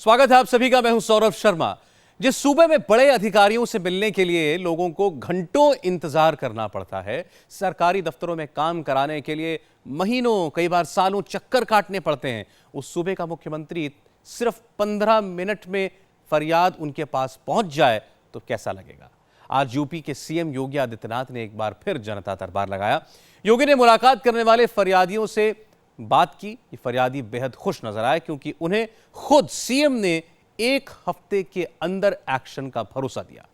स्वागत है आप सभी का। मैं हूं सौरभ शर्मा। जिस सूबे में बड़े अधिकारियों से मिलने के लिए लोगों को घंटों इंतजार करना पड़ता है, सरकारी दफ्तरों में काम कराने के लिए महीनों कई बार सालों चक्कर काटने पड़ते हैं, उस सूबे का मुख्यमंत्री सिर्फ 15 मिनट में फरियाद उनके पास पहुंच जाए तो कैसा लगेगा। आज यूपी के सीएम योगी आदित्यनाथ ने एक बार फिर जनता दरबार लगाया। योगी ने मुलाकात करने वाले फरियादियों से बात की। ये फरियादी बेहद खुश नजर आए क्योंकि उन्हें खुद सीएम ने एक हफ्ते के अंदर एक्शन का भरोसा दिया।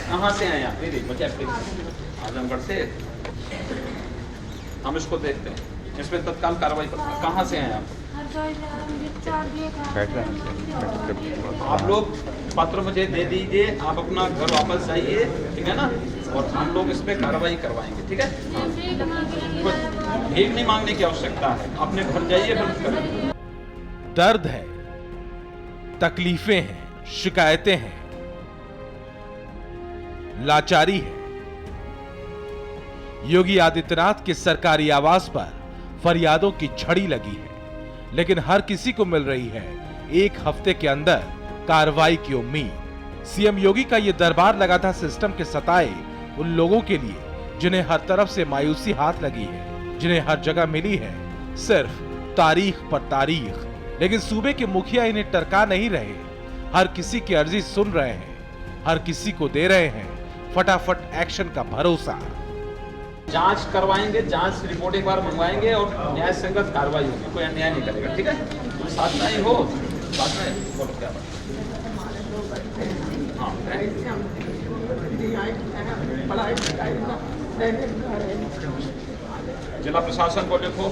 कहाँ से आए आप? आजमगढ़ से। हम इसको देखते हैं, इस पर तत्काल कार्रवाई करते हैं। कहाँ से आए आप? आप लोग पत्र मुझे दे दीजिए, आप अपना घर वापस जाइए, ठीक है ना, और हम लोग इस पर कार्रवाई करवाएंगे, ठीक है। भीख नहीं मांगने की आवश्यकता है, अपने घर जाइए फिर करेंगे। दर्द है, तकलीफें हैं, शिकायतें हैं, लाचारी है। योगी आदित्यनाथ के सरकारी आवास पर फरियादों की झड़ी लगी है, लेकिन हर किसी को मिल रही है एक हफ्ते के अंदर कार्रवाई की उम्मीद। सीएम योगी का यह दरबार लगा था सिस्टम के सताए उन लोगों के लिए जिन्हें हर तरफ से मायूसी हाथ लगी है, जिन्हें हर जगह मिली है सिर्फ तारीख पर तारीख। लेकिन सूबे के मुखिया इन्हें टरका नहीं रहे, हर किसी की अर्जी सुन रहे हैं, हर किसी को दे रहे हैं फटाफट एक्शन का भरोसा। जांच करवाएंगे, जांच रिपोर्ट एक बार मंगवाएंगे और न्याय संगत कार्रवाई होगी, कोई अन्याय नहीं करेगा, ठीक है। साथ में ही हो, साथ में बोलो क्या बात। हाँ, जिला प्रशासन को लिखो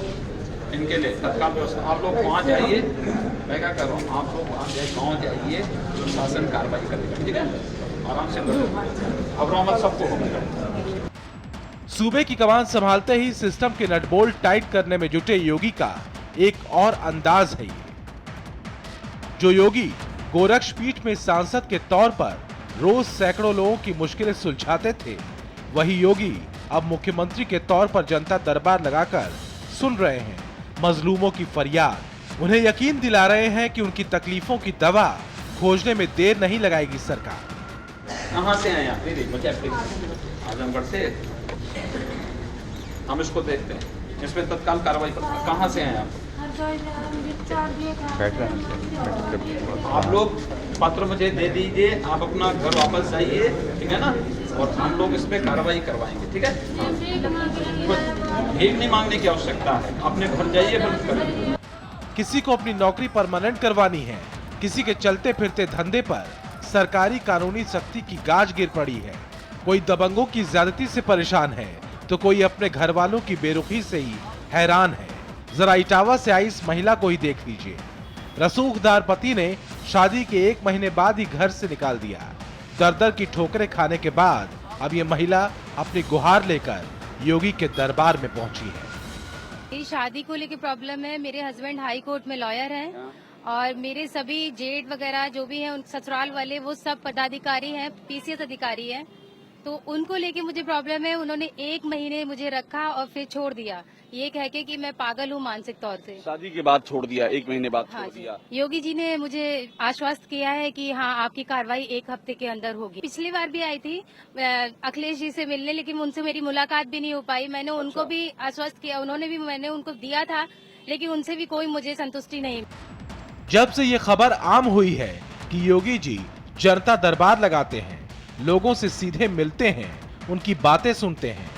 इनके लिए तत्काल व्यवस्था। आप लोग वहाँ जाइए, मैं क्या कर रहा हूँ, आप लोग वहाँ गाँव जाइए, प्रशासन कार्रवाई करेगा, ठीक है, आराम से करो। अब रहमत सबको होगा। सूबे की कमान संभालते ही सिस्टम के नटबोल्ट टाइट करने में जुटे योगी का एक और अंदाज है ये। जो योगी गोरक्षपीठ में सांसद के तौर पर रोज सैकड़ों लोगों की मुश्किलें सुलझाते थे, वही योगी अब मुख्यमंत्री के तौर पर जनता दरबार लगाकर सुन रहे हैं मजलूमों की फरियाद। उन्हें यकीन दिला रहे हैं कि उनकी तकलीफों की दवा खोजने में देर नहीं लगाएगी सरकार। कहाँ से आए आप? आजमगढ़ से। हम इसको देखते हैं, इस पर तत्काल कार्रवाई करते हैं। कहाँ से आए आप? आप लोग पत्र मुझे दे दीजिए, आप अपना घर वापस जाइए, ठीक है ना, और हम लोग इस पर कार्रवाई करवाएंगे, ठीक है। भीख नहीं मांगने की आवश्यकता है, अपने घर जाइए फिर करेंगे। किसी को अपनी नौकरी परमानेंट करवानी है, किसी के चलते फिरते धंधे पर सरकारी कानूनी सख्ती की गाज गिर पड़ी है, कोई दबंगों की ज्यादती से परेशान है, तो कोई अपने घर वालों की बेरुखी से ही हैरान है। जरा इटावा से आई इस महिला को ही देख लीजिए। रसूखदार पति ने शादी के 1 महीने बाद ही घर से निकाल दिया। दर-दर की ठोकरें खाने के बाद अब ये महिला अपनी गुहार लेकर योगी के दरबार में पहुंची है। मेरी शादी को लेकर प्रॉब्लम है। मेरे हस्बैंड हाई कोर्ट में लॉयर हैं और मेरे सभी जेठ वगैरह जो भी हैं उन ससुराल वाले वो सब पदाधिकारी हैं, पीसीएस अधिकारी हैं, तो उनको लेके मुझे प्रॉब्लम है। उन्होंने 1 महीने मुझे रखा और फिर छोड़ दिया, ये कह के कि मैं पागल हूँ मानसिक तौर से। शादी के बाद छोड़ दिया, 1 महीने बाद छोड़ दिया। योगी जी ने मुझे आश्वस्त किया है कि हाँ आपकी कार्रवाई 1 हफ्ते के अंदर होगी। पिछली बार भी आई थी अखिलेश जी से मिलने, लेकिन उनसे मेरी मुलाकात भी नहीं हो पाई। मैंने उनको भी आश्वस्त किया, उन्होंने भी, मैंने उनको दिया था, लेकिन उनसे भी कोई मुझे संतुष्टि नहीं। जब से ये खबर आम हुई है कि योगी जी जनता दरबार लगाते हैं, लोगों से सीधे मिलते हैं, उनकी बातें सुनते हैं,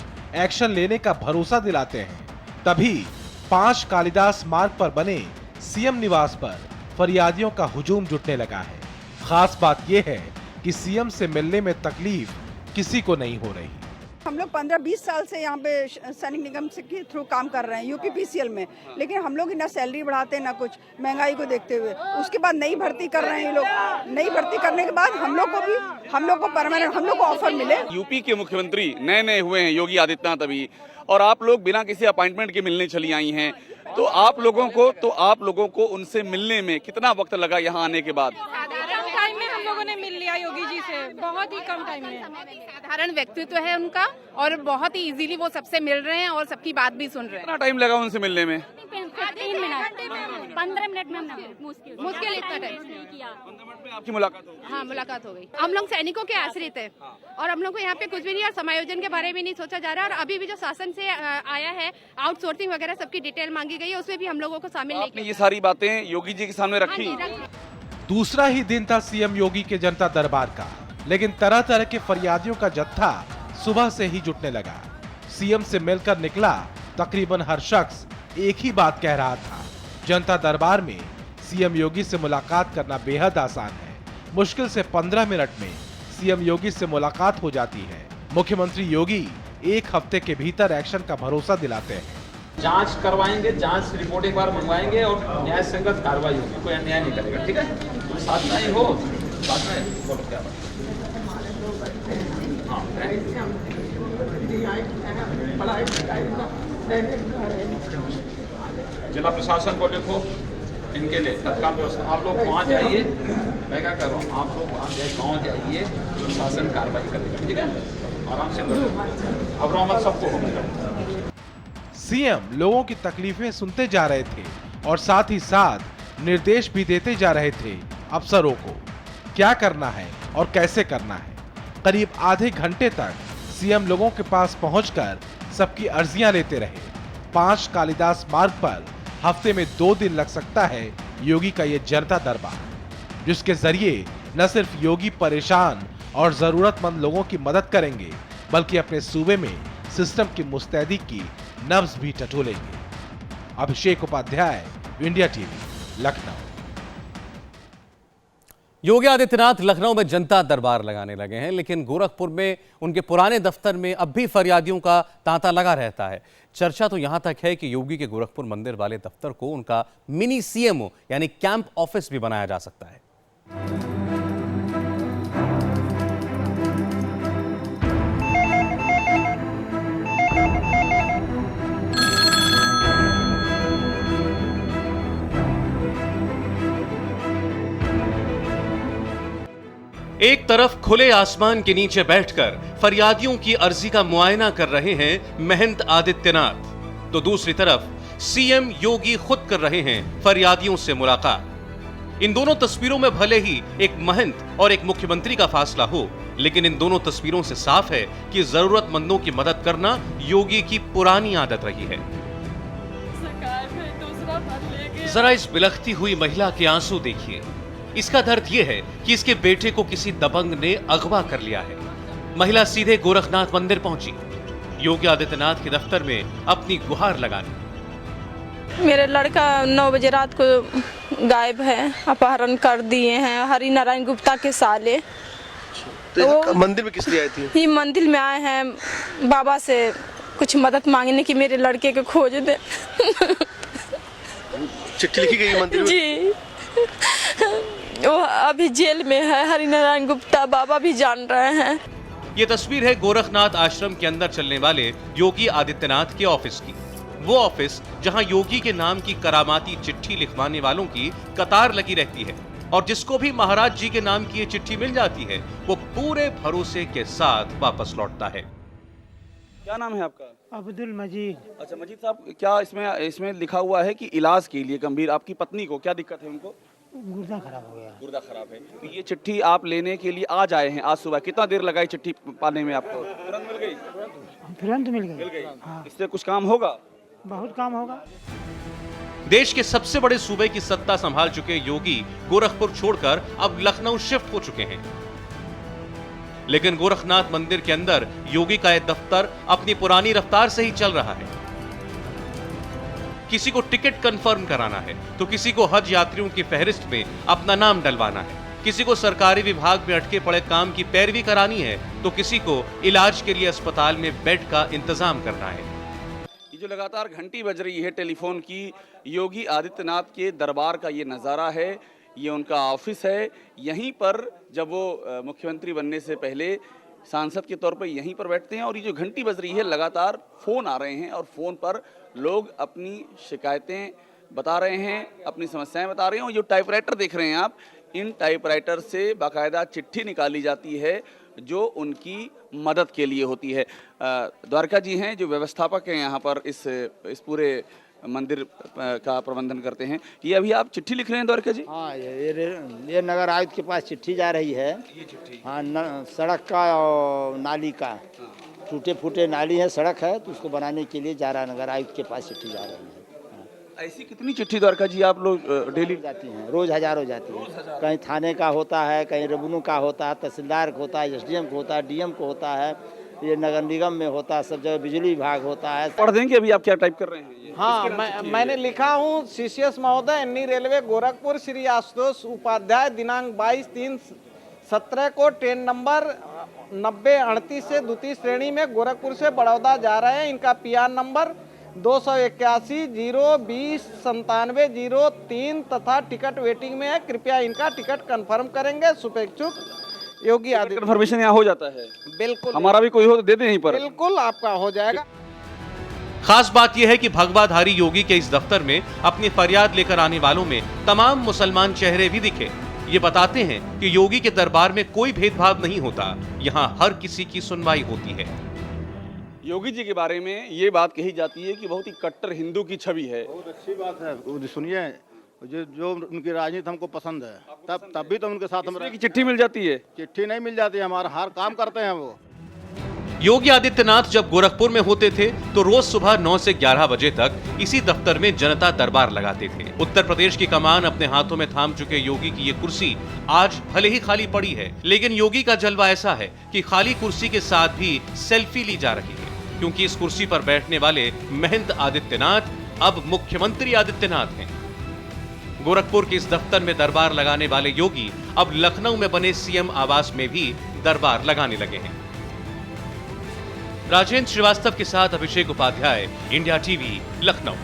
एक्शन लेने का भरोसा दिलाते हैं, तभी 5 कालिदास मार्ग पर बने सीएम निवास पर फरियादियों का हुजूम जुटने लगा है। खास बात यह है कि सीएम से मिलने में तकलीफ किसी को नहीं हो रही। हम लोग 15-20 साल से यहाँ पे सैनिक निगम से के थ्रू काम कर रहे हैं यूपीपीसीएल में, लेकिन हम लोग ना सैलरी बढ़ाते ना कुछ, महंगाई को देखते हुए। उसके बाद नई भर्ती कर रहे हैं ये लोग। नई भर्ती करने के बाद हम लोग को परमानेंट हम लोग को ऑफर मिले। यूपी के मुख्यमंत्री नए हुए हैं योगी आदित्यनाथ अभी, और आप लोग बिना किसी अपॉइंटमेंट के मिलने चली आई हैं, तो आप लोगों को उनसे मिलने में कितना वक्त लगा यहाँ आने के बाद? साधारण टाइम में हम लोग लोगों ने मिल लिया योगी जी से बहुत ही कम टाइम में। साधारण व्यक्तित्व है उनका और बहुत ही इजीली वो सबसे मिल रहे हैं और सबकी बात भी सुन रहे हैं। कितना टाइम लगा उनसे मिलने में? 3 मिनट 15 मिनट में मुश्किल इतना टाइम। 15 मिनट में आपकी मुलाकात होगी? हाँ, मुलाकात हो गई। हम लोग सैनिकों के आश्रित है और हम लोग को यहाँ पे कुछ भी नहीं और समायोजन के बारे में नहीं सोचा जा रहा है। और अभी भी जो शासन से आया है आउटसोर्सिंग वगैरह सबकी डिटेल मांगी गई है, उसमें भी हम लोगों को शामिल नहीं आपने किया। ये सारी बातें योगी जी के सामने रखी? दूसरा ही दिन था सीएम योगी के जनता दरबार का, लेकिन तरह तरह के फरियादियों का जत्था सुबह से ही जुटने लगा। सीएम से मिलकर निकला तकरीबन हर शख्स एक ही बात कह रहा था, जनता दरबार में सीएम योगी से मुलाकात करना बेहद आसान है। मुश्किल से 15 मिनट में सीएम योगी से मुलाकात हो जाती है। मुख्यमंत्री योगी 1 हफ्ते के भीतर एक्शन का भरोसा दिलाते हैं। जांच करवाएंगे, जांच रिपोर्ट एक बार मंगवाएंगे और न्याय संगत कार्रवाई होगी, कोई अन्याय नहीं करेगा। ठीक है, साथ में ही हो, साथ में बोलो क्या बात। जिला प्रशासन को लिखो इनके लिए तत्काल व्यवस्था। आप लोग वहाँ जाइए, मैं क्या कर रहा हूँ, आप लोग वहाँ जाइए, गाँव जाइए, प्रशासन कार्रवाई करेगा। ठीक है, आराम से करो, अब रहमत सबको होगा। सीएम लोगों की तकलीफें सुनते जा रहे थे और साथ ही साथ निर्देश भी देते जा रहे थे अफसरों को क्या करना है और कैसे करना है। करीब आधे घंटे तक सीएम लोगों के पास पहुंचकर सबकी अर्जियां लेते रहे। 5 कालिदास मार्ग पर हफ्ते में 2 दिन लग सकता है योगी का ये जनता दरबार, जिसके जरिए न सिर्फ योगी परेशान और जरूरतमंद लोगों की मदद करेंगे, बल्कि अपने सूबे में सिस्टम की मुस्तैदी की नब्ज भी टटोलेंगे। अभिषेक उपाध्याय, इंडिया टीवी, लखनऊ। योगी आदित्यनाथ लखनऊ में जनता दरबार लगाने लगे हैं, लेकिन गोरखपुर में उनके पुराने दफ्तर में अब भी फरियादियों का तांता लगा रहता है। चर्चा तो यहां तक है कि योगी के गोरखपुर मंदिर वाले दफ्तर को उनका मिनी सीएमओ यानी कैंप ऑफिस भी बनाया जा सकता है। एक तरफ खुले आसमान के नीचे बैठकर फरियादियों की अर्जी का मुआयना कर रहे हैं महंत आदित्यनाथ, तो दूसरी तरफ सीएम योगी खुद कर रहे हैं फरियादियों से मुलाकात। इन दोनों तस्वीरों में भले ही एक महंत और एक मुख्यमंत्री का फासला हो, लेकिन इन दोनों तस्वीरों से साफ है कि जरूरतमंदों की मदद करना योगी की पुरानी आदत रही है। जरा इस बिलखती हुई महिला के आंसू देखिए। इसका दर्द यह है कि इसके बेटे को किसी दबंग ने अगवा कर लिया है। महिला सीधे गोरखनाथ मंदिर पहुंची, योगी आदित्यनाथ के दफ्तर में अपनी गुहार लगाने। मेरे लड़का 9 बजे रात को गायब है, अपहरण कर दिए हैं हरि नारायण गुप्ता के साले। तो मंदिर में किस लिए आई थी? ये मंदिर में आए हैं बाबा से कुछ मदद मांगने की, मेरे लड़के को खोज दे। चिट्ठी लिखी गई मंदिर में? जी, वो अभी जेल में है, हरिनारायण गुप्ता बाबा भी जान रहे हैं। ये तस्वीर है गोरखनाथ आश्रम के अंदर चलने वाले योगी आदित्यनाथ के ऑफिस की। वो ऑफिस जहां योगी के नाम की करामाती चिट्ठी लिखवाने वालों की कतार लगी रहती है, और जिसको भी महाराज जी के नाम की ये चिट्ठी मिल जाती है वो पूरे भरोसे के साथ वापस लौटता है। क्या नाम है आपका? अब्दुल मजीद। अच्छा मजीद साहब, क्या इसमें लिखा हुआ है कि इलाज के लिए गंभीर, आपकी पत्नी को क्या दिक्कत है? उनको गुर्दा खराब हो गया। गुर्दा खराब है, तो ये चिट्ठी आप लेने के लिए आज आए हैं आज सुबह। कितना देर लगा चिट्ठी पाने में आपको? तुरंत मिल गई? तुरंत मिल गई। हाँ। इससे कुछ काम होगा? बहुत काम होगा। देश के सबसे बड़े सूबे की सत्ता संभाल चुके योगी गोरखपुर छोड़कर अब लखनऊ शिफ्ट हो चुके हैं, लेकिन गोरखनाथ मंदिर के अंदर योगी का यह दफ्तर अपनी पुरानी रफ्तार से ही चल रहा है। किसी को टिकट कंफर्म कराना है तो किसी को हज यात्रियों की फहरिस्त में अपना नाम डलवाना है, किसी को सरकारी विभाग में अटके पड़े काम की पैरवी करानी है, तो किसी को इलाज के लिए अस्पताल में बेड का इंतजाम करना है। ये जो लगातार घंटी बज रही है टेलीफोन की, योगी आदित्यनाथ के दरबार का ये नज़ारा है। ये उनका ऑफिस है। यहीं पर जब वो मुख्यमंत्री बनने से पहले सांसद के तौर पर यहीं पर बैठते हैं, और ये जो घंटी बज रही है लगातार फ़ोन आ रहे हैं, और फ़ोन पर लोग अपनी शिकायतें बता रहे हैं, अपनी समस्याएं बता रहे हैं। और जो टाइपराइटर देख रहे हैं आप, इन टाइपराइटर से बाकायदा चिट्ठी निकाली जाती है जो उनकी मदद के लिए होती है। द्वारका जी हैं जो व्यवस्थापक हैं यहाँ पर इस पूरे मंदिर का प्रबंधन करते हैं। ये अभी आप चिट्ठी लिख रहे हैं द्वारका जी? हाँ, ये नगर आयुक्त के पास चिट्ठी जा रही है। ये चिट्ठी हाँ, सड़क का और नाली का, टूटे फूटे नाली है, सड़क है, तो उसको बनाने के लिए जा रहा है, नगर आयुक्त के पास चिट्ठी जा रही है। ऐसी कितनी चिट्ठी द्वारका जी आप लोग डेली जाती हैं? रोज हजारों जाती है। कहीं थाने का होता है, कहीं रेवेन्यू का होता है, तहसीलदार को होता है, SDM को होता है, DM को होता है, ये नगर निगम में होता है, सब जगह बिजली विभाग होता है। पढ़ देंगे अभी आप क्या टाइप कर रहे हैं? हाँ, मैंने लिखा हूँ CCS महोदय, अन्नी रेलवे गोरखपुर, श्री आशुतोष उपाध्याय, दिनांक 22/3/17 को ट्रेन नंबर 9038 से द्वितीय श्रेणी में गोरखपुर से बड़ौदा जा रहे हैं। इनका PR नंबर 281-020-9703 तथा टिकट वेटिंग में है। कृपया इनका टिकट कंफर्म करेंगे। शुभेच्छुक योगी आदित्यनाथ। कंफर्मेशन यहाँ हो जाता है? बिल्कुल, हमारा भी कोई हो तो दे दें यहीं पर। बिल्कुल आपका हो जाएगा। खास बात यह है कि भगवाधारी योगी के इस दफ्तर में अपनी फरियाद लेकर आने वालों में तमाम मुसलमान चेहरे भी दिखे। ये बताते हैं कि योगी के दरबार में कोई भेदभाव नहीं होता, यहाँ हर किसी की सुनवाई होती है। योगी जी के बारे में ये बात कही जाती है कि बहुत ही कट्टर हिंदू की छवि है। बहुत अच्छी बात है, सुनिए, जो उनकी राजनीति हमको पसंद है, तब भी तो उनके साथ हम की चिट्ठी मिल जाती है? चिट्ठी नहीं मिल जाती है, हमारा हर काम करते हैं वो। योगी आदित्यनाथ जब गोरखपुर में होते थे तो रोज सुबह 9 से 11 बजे तक इसी दफ्तर में जनता दरबार लगाते थे। उत्तर प्रदेश की कमान अपने हाथों में थाम चुके योगी की ये कुर्सी आज भले ही खाली पड़ी है, लेकिन योगी का जलवा ऐसा है कि खाली कुर्सी के साथ भी सेल्फी ली जा रही है, क्योंकि इस कुर्सी पर बैठने वाले महंत आदित्यनाथ अब मुख्यमंत्री आदित्यनाथ हैं। गोरखपुर के इस दफ्तर में दरबार लगाने वाले योगी अब लखनऊ में बने CM आवास में भी दरबार लगाने लगे हैं। राजेंद्र श्रीवास्तव के साथ अभिषेक उपाध्याय, इंडिया TV, लखनऊ।